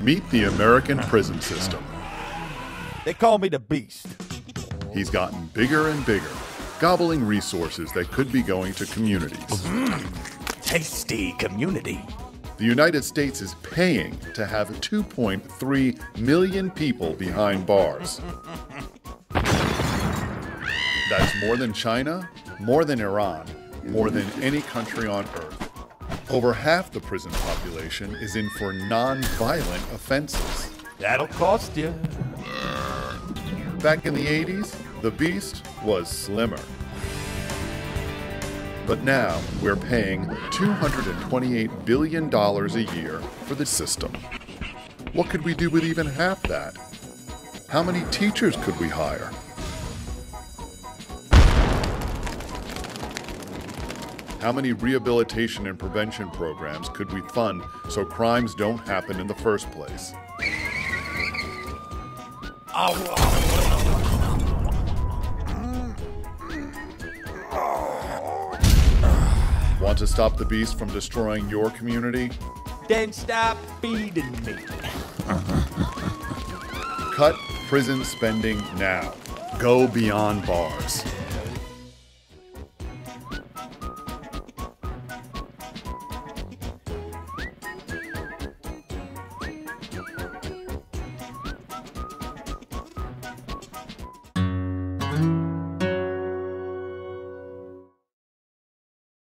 Meet the American prison system. They call me the Beast. He's gotten bigger and bigger, gobbling resources that could be going to communities. Tasty community. The United States is paying to have 2.3 million people behind bars. That's more than China, more than Iran, more than any country on earth. Over half the prison population is in for non-violent offenses. That'll cost you. Back in the 80s, the Beast was slimmer. But now we're paying $228 billion a year for the system. What could we do with even half that? How many teachers could we hire? How many rehabilitation and prevention programs could we fund so crimes don't happen in the first place? Want to stop the Beast from destroying your community? Then stop feeding me. Cut prison spending now. Go beyond bars.